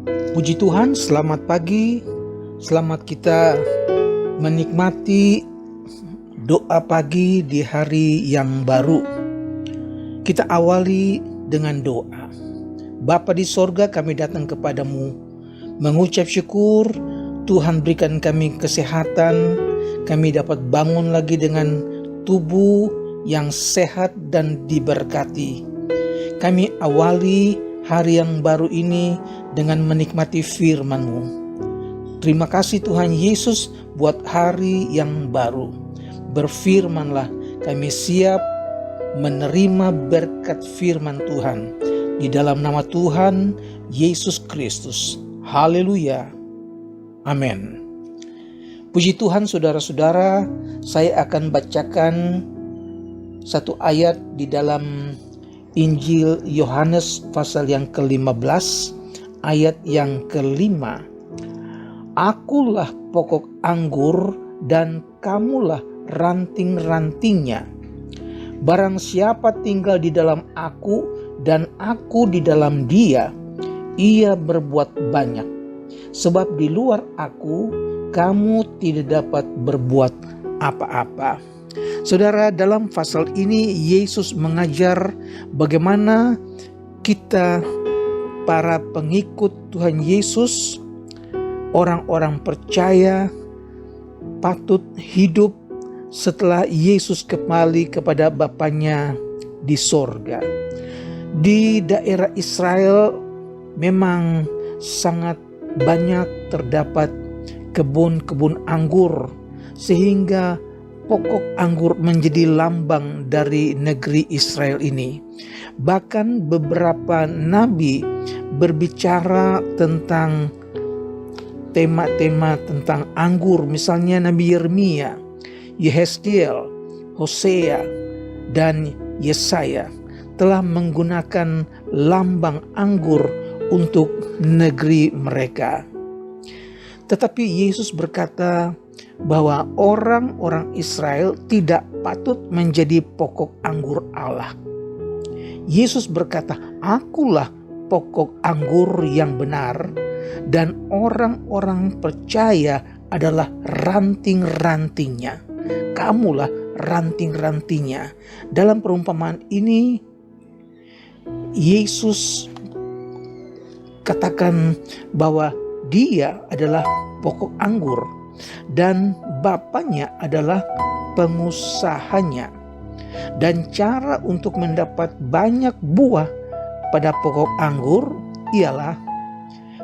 Puji Tuhan, selamat pagi. Selamat kita menikmati doa pagi di hari yang baru. Kita awali dengan doa. Bapa di sorga, kami datang kepadamu mengucap syukur. Tuhan berikan kami kesehatan. Kami dapat bangun lagi dengan tubuh yang sehat dan diberkati. Kami awali hari yang baru ini dengan menikmati firman-Mu. Terima kasih Tuhan Yesus buat hari yang baru. Berfirmanlah, kami siap menerima berkat firman Tuhan. Di dalam nama Tuhan Yesus Kristus. Haleluya. Amin. Puji Tuhan saudara-saudara, saya akan bacakan satu ayat di dalam Injil Yohanes pasal yang ke-15 ayat yang ke-5. Akulah pokok anggur dan kamulah ranting-rantingnya. Barang siapa tinggal di dalam aku dan aku di dalam dia, ia berbuat banyak. Sebab di luar aku, kamu tidak dapat berbuat apa-apa. Saudara, dalam pasal ini Yesus mengajar bagaimana kita para pengikut Tuhan Yesus, orang-orang percaya, patut hidup setelah Yesus kembali kepada Bapanya di sorga. Di daerah Israel memang sangat banyak terdapat kebun-kebun anggur, sehingga pokok anggur menjadi lambang dari negeri Israel ini. Bahkan beberapa nabi berbicara tentang tema-tema tentang anggur, misalnya Nabi Yeremia, Yehezkiel, Hosea, dan Yesaya telah menggunakan lambang anggur untuk negeri mereka. Tetapi Yesus berkata bahwa orang-orang Israel tidak patut menjadi pokok anggur Allah. Yesus berkata, akulah pokok anggur yang benar, dan orang-orang percaya adalah ranting-rantingnya. Kamulah ranting-rantingnya. Dalam perumpamaan ini, Yesus katakan bahwa dia adalah pokok anggur dan Bapanya adalah pengusahanya. Dan cara untuk mendapat banyak buah pada pokok anggur ialah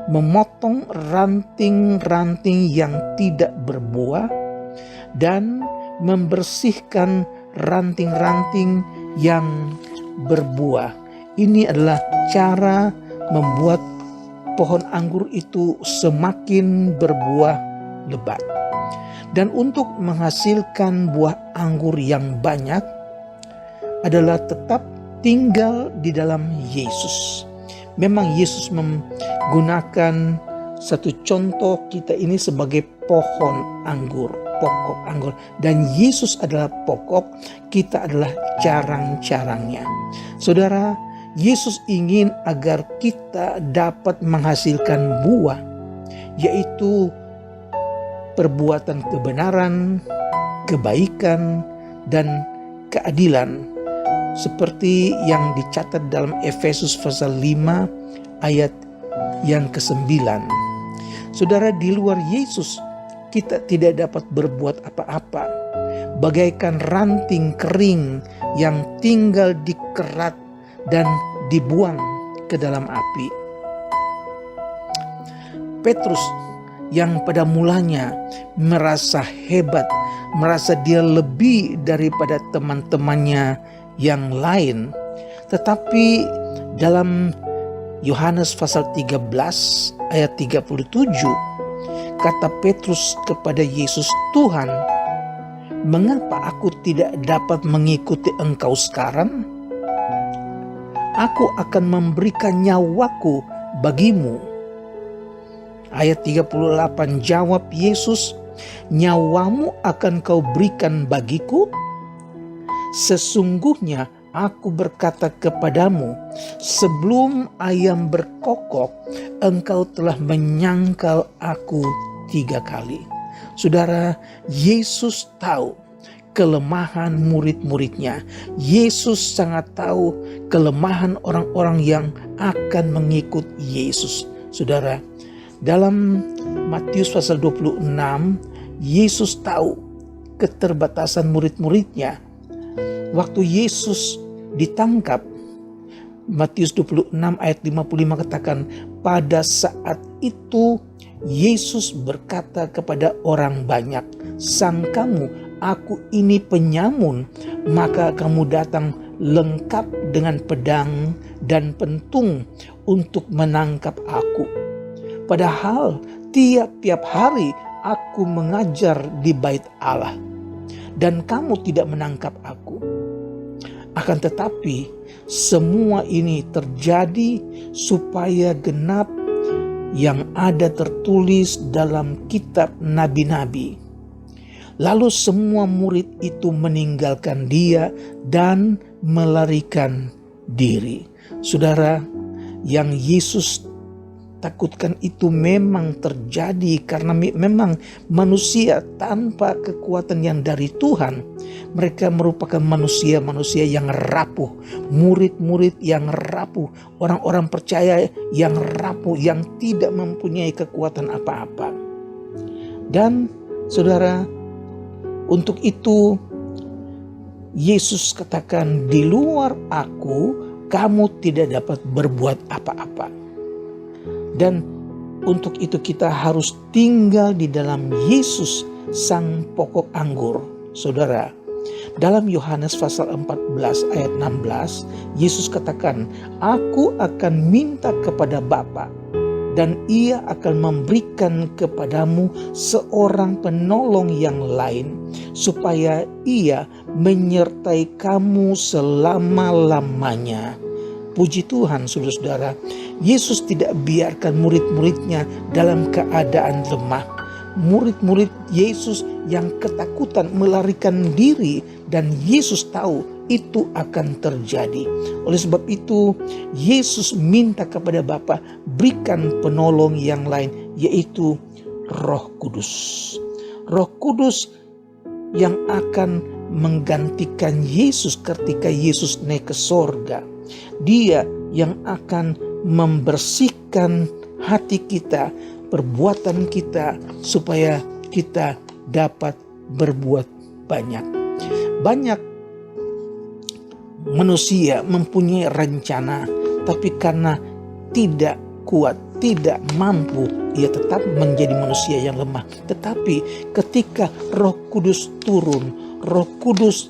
memotong ranting-ranting yang tidak berbuah dan membersihkan ranting-ranting yang berbuah. Ini adalah cara membuat pohon anggur itu semakin berbuah lebat. Dan untuk menghasilkan buah anggur yang banyak adalah tetap tinggal di dalam Yesus. Memang Yesus menggunakan satu contoh kita ini sebagai pohon anggur, pokok anggur. Dan Yesus adalah pokok, kita adalah carang-carangnya. Saudara, Yesus ingin agar kita dapat menghasilkan buah, yaitu perbuatan kebenaran, kebaikan, dan keadilan. Seperti yang dicatat dalam Efesus pasal 5 ayat yang ke-9. Saudara, di luar Yesus kita tidak dapat berbuat apa-apa. Bagaikan ranting kering yang tinggal dikerat dan dibuang ke dalam api. Petrus yang pada mulanya merasa hebat, merasa dia lebih daripada teman-temannya yang lain. Tetapi dalam Yohanes pasal 13 ayat 37, kata Petrus kepada Yesus, Tuhan, mengapa aku tidak dapat mengikuti Engkau sekarang? Aku akan memberikan nyawaku bagimu. Ayat 38, jawab Yesus, nyawamu akan kau berikan bagiku? Sesungguhnya aku berkata kepadamu, sebelum ayam berkokok, engkau telah menyangkal aku 3 kali. Saudara, Yesus tahu kelemahan murid-muridnya. Yesus sangat tahu kelemahan orang-orang yang akan mengikut Yesus. Saudara, dalam Matius pasal 26, Yesus tahu keterbatasan murid-muridnya. Waktu Yesus ditangkap, Matius 26 ayat 55 katakan, pada saat itu Yesus berkata kepada orang banyak, sangkamu aku ini penyamun, maka kamu datang lengkap dengan pedang dan pentung untuk menangkap aku. Padahal tiap-tiap hari aku mengajar di bait Allah, dan kamu tidak menangkap aku. Akan tetapi semua ini terjadi supaya genap yang ada tertulis dalam kitab nabi-nabi. Lalu semua murid itu meninggalkan dia dan melarikan diri. Saudara, yang Yesus takutkan itu memang terjadi karena memang manusia tanpa kekuatan yang dari Tuhan. Mereka merupakan manusia-manusia yang rapuh, murid-murid yang rapuh, orang-orang percaya yang rapuh, yang tidak mempunyai kekuatan apa-apa. Dan saudara, untuk itu Yesus katakan, di luar aku kamu tidak dapat berbuat apa-apa. Dan untuk itu kita harus tinggal di dalam Yesus, sang pokok anggur. Saudara, dalam Yohanes pasal 14 ayat 16, Yesus katakan, aku akan minta kepada Bapa, dan ia akan memberikan kepadamu seorang penolong yang lain, supaya ia menyertai kamu selama-lamanya. Puji Tuhan, saudara-saudara, Yesus tidak biarkan murid-muridnya dalam keadaan lemah. Murid-murid Yesus yang ketakutan melarikan diri, dan Yesus tahu itu akan terjadi. Oleh sebab itu, Yesus minta kepada Bapa, berikan penolong yang lain, yaitu Roh Kudus. Roh Kudus yang akan menggantikan Yesus ketika Yesus naik ke sorga. Dia yang akan membersihkan hati kita, perbuatan kita, supaya kita dapat berbuat banyak. Banyak manusia mempunyai rencana, tapi karena tidak kuat, tidak mampu, ia tetap menjadi manusia yang lemah. Tetapi ketika Roh Kudus turun, Roh Kudus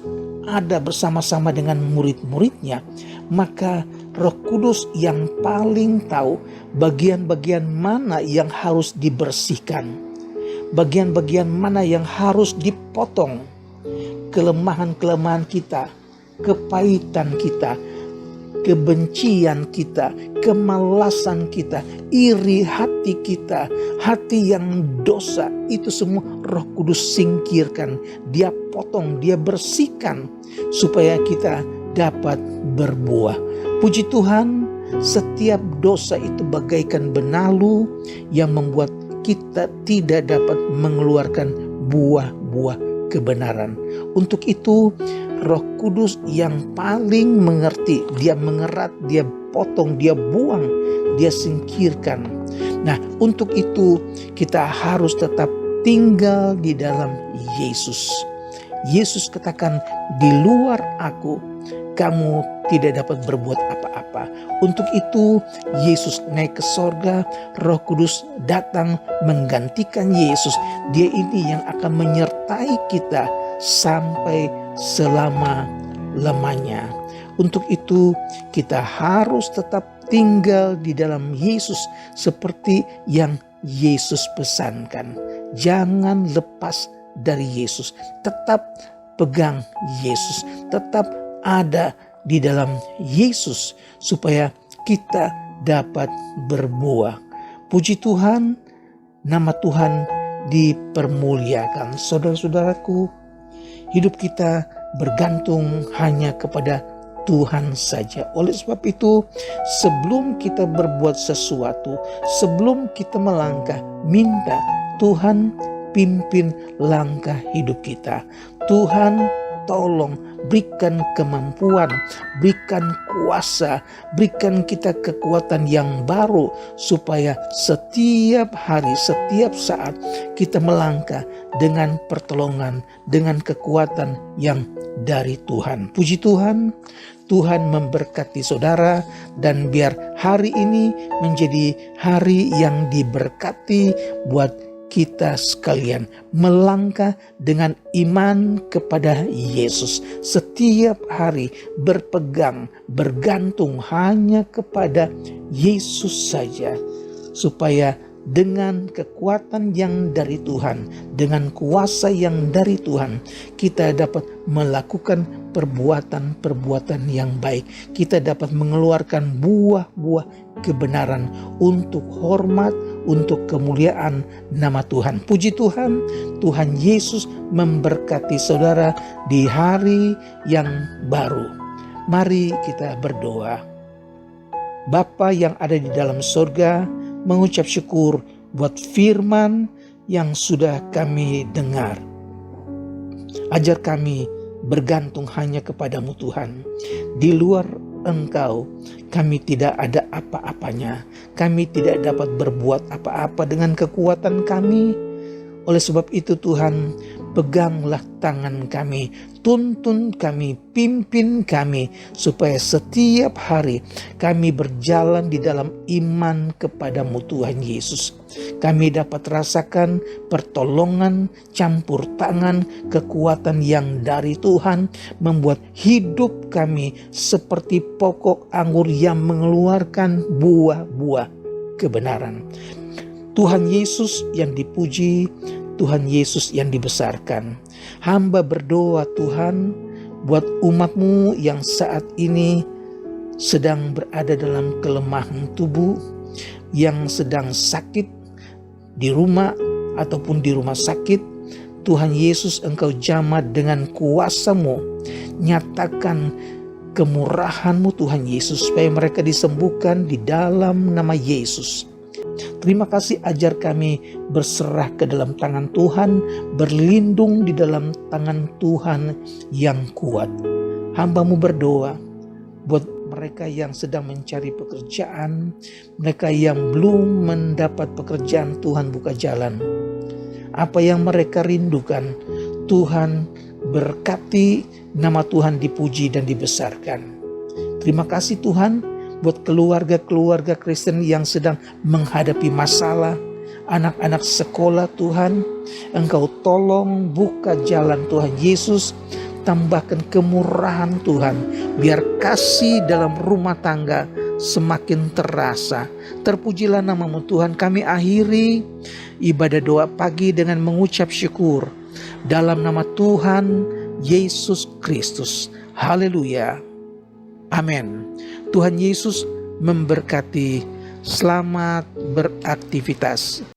ada bersama-sama dengan murid-muridnya, maka Roh Kudus yang paling tahu bagian-bagian mana yang harus dibersihkan, bagian-bagian mana yang harus dipotong. Kelemahan-kelemahan kita, kepahitan kita, kebencian kita, kemalasan kita, iri hati kita, hati yang dosa, itu semua Roh Kudus singkirkan. Dia potong, dia bersihkan supaya kita dapat berbuah. Puji Tuhan, setiap dosa itu bagaikan benalu yang membuat kita tidak dapat mengeluarkan buah-buah kebenaran. Untuk itu Roh Kudus yang paling mengerti, dia mengerat, dia potong, dia buang, dia singkirkan. Nah, untuk itu kita harus tetap tinggal di dalam Yesus. Yesus katakan, di luar aku kamu tidak dapat berbuat apa-apa. Untuk itu Yesus naik ke sorga, Roh Kudus datang menggantikan Yesus. Dia ini yang akan menyertai kita sampai selama-lamanya. Untuk itu kita harus tetap tinggal di dalam Yesus seperti yang Yesus pesankan. Jangan lepas dari Yesus. Tetap pegang Yesus. Tetap ada di dalam Yesus supaya kita dapat berbuah. Puji Tuhan, nama Tuhan dipermuliakan. Saudara-saudaraku, hidup kita bergantung hanya kepada Tuhan saja. Oleh sebab itu, sebelum kita berbuat sesuatu, sebelum kita melangkah, minta Tuhan pimpin langkah hidup kita. Tuhan tolong berikan kemampuan, berikan kuasa, berikan kita kekuatan yang baru supaya setiap hari, setiap saat kita melangkah dengan pertolongan, dengan kekuatan yang dari Tuhan. Puji Tuhan, Tuhan memberkati saudara, dan biar hari ini menjadi hari yang diberkati buat kita sekalian, melangkah dengan iman kepada Yesus. Setiap hari berpegang, bergantung hanya kepada Yesus saja, supaya dengan kekuatan yang dari Tuhan, dengan kuasa yang dari Tuhan, kita dapat melakukan perbuatan-perbuatan yang baik. Kita dapat mengeluarkan buah-buah kebenaran untuk hormat, untuk kemuliaan nama Tuhan. Puji Tuhan, Tuhan Yesus memberkati saudara di hari yang baru. Mari kita berdoa. Bapa yang ada di dalam surga, mengucap syukur buat firman yang sudah kami dengar. Ajar kami bergantung hanya kepadamu Tuhan. Di luar Engkau, kami tidak ada apa-apanya. Kami tidak dapat berbuat apa-apa dengan kekuatan kami. Oleh sebab itu Tuhan, peganglah tangan kami, tuntun kami, pimpin kami, supaya setiap hari kami berjalan di dalam iman kepadamu Tuhan Yesus. Kami dapat rasakan pertolongan, campur tangan, kekuatan yang dari Tuhan, membuat hidup kami seperti pokok anggur yang mengeluarkan buah-buah kebenaran. Tuhan Yesus yang dipuji, Tuhan Yesus yang dibesarkan. Hamba berdoa Tuhan buat umat-Mu yang saat ini sedang berada dalam kelemahan tubuh, yang sedang sakit di rumah ataupun di rumah sakit. Tuhan Yesus, Engkau jamah dengan kuasa-Mu. Nyatakan kemurahan-Mu Tuhan Yesus, supaya mereka disembuhkan di dalam nama Yesus. Terima kasih, ajar kami berserah ke dalam tangan Tuhan, berlindung di dalam tangan Tuhan yang kuat. Hamba-Mu berdoa buat mereka yang sedang mencari pekerjaan, mereka yang belum mendapat pekerjaan, Tuhan buka jalan. Apa yang mereka rindukan, Tuhan berkati, nama Tuhan dipuji dan dibesarkan. Terima kasih Tuhan buat keluarga-keluarga Kristen yang sedang menghadapi masalah, anak-anak sekolah Tuhan. Engkau tolong buka jalan Tuhan Yesus, tambahkan kemurahan Tuhan, biar kasih dalam rumah tangga semakin terasa. Terpujilah nama-Mu Tuhan. Kami akhiri ibadah doa pagi dengan mengucap syukur dalam nama Tuhan Yesus Kristus. Haleluya. Amin. Tuhan Yesus memberkati. Selamat beraktivitas.